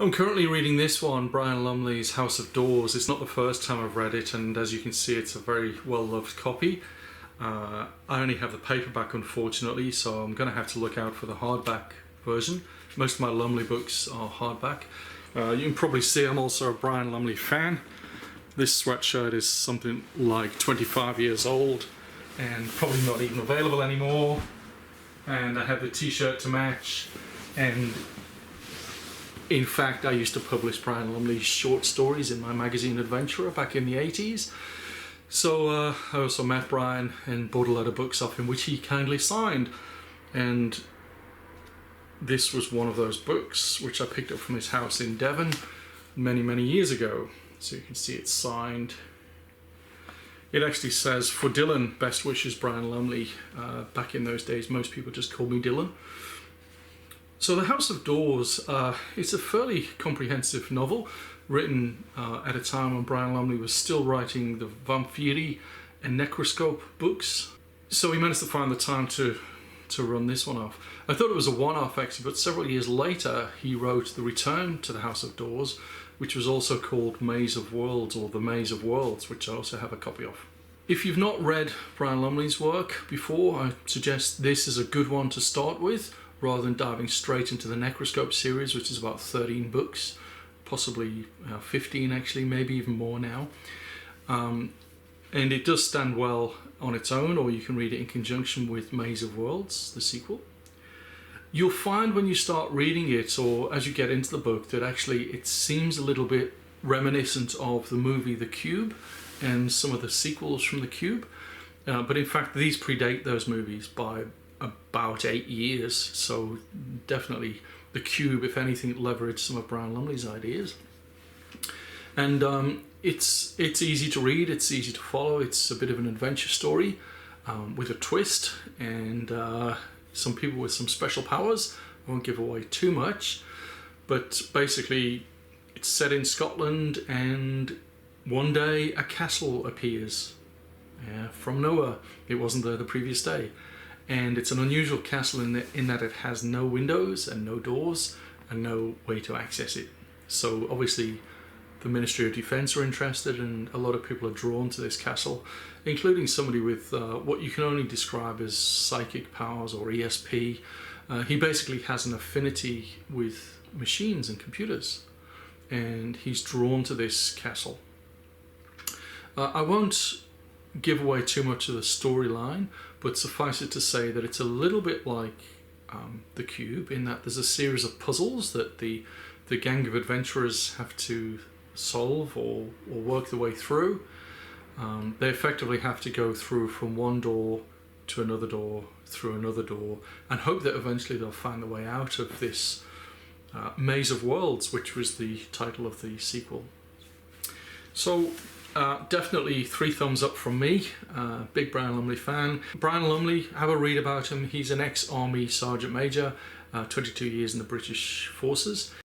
I'm currently reading this one, Brian Lumley's House of Doors. It's not the first time I've read it, and as you can see, it's a very well-loved copy. I only have the paperback, unfortunately, so I'm going to have to look out for the hardback version. Most of my Lumley books are hardback. You can probably see I'm also a Brian Lumley fan. This sweatshirt is something like 25 years old and probably not even available anymore. And I have the t-shirt to match, and in fact, I used to publish Brian Lumley's short stories in my magazine Adventurer back in the 80s. So I also met Brian and bought a lot of books off him, which he kindly signed. And this was one of those books which I picked up from his house in Devon many, many years ago. So you can see it's signed. It actually says, "For Dylan, best wishes, Brian Lumley." Back in those days, most people just called me Dylan. So The House of Doors, it's a fairly comprehensive novel written at a time when Brian Lumley was still writing the Vampiri and Necroscope books. So he managed to find the time to run this one off. I thought it was a one-off actually, but several years later he wrote The Return to the House of Doors, which was also called Maze of Worlds, or The Maze of Worlds, which I also have a copy of. If you've not read Brian Lumley's work before, I suggest this is a good one to start with, rather than diving straight into the Necroscope series, which is about 13 books, possibly 15 actually, maybe even more now. And it does stand well on its own, or you can read it in conjunction with Maze of Worlds, the sequel. You'll find when you start reading it, or as you get into the book, that actually it seems a little bit reminiscent of the movie The Cube and some of the sequels from The Cube. But in fact, these predate those movies by about 8 years, so definitely The Cube, if anything, leveraged some of Brian Lumley's ideas. And it's easy to read, it's easy to follow, it's a bit of an adventure story with a twist, and some people with some special powers. I won't give away too much, but basically it's set in Scotland, and one day a castle appears from nowhere. It wasn't there the previous day. And it's an unusual castle in that it has no windows and no doors and no way to access it. So obviously the Ministry of Defence are interested, and a lot of people are drawn to this castle, including somebody with what you can only describe as psychic powers, or ESP. He basically has an affinity with machines and computers, and he's drawn to this castle. I won't give away too much of the storyline, but suffice it to say that it's a little bit like The Cube, in that there's a series of puzzles that the gang of adventurers have to solve or work their way through. They effectively have to go through from one door to another door, through another door, and hope that eventually they'll find their way out of this Maze of Worlds, which was the title of the sequel. So definitely 3 thumbs up from me. Big Brian Lumley fan. Brian Lumley, have a read about him. He's an ex-army sergeant major, 22 years in the British forces.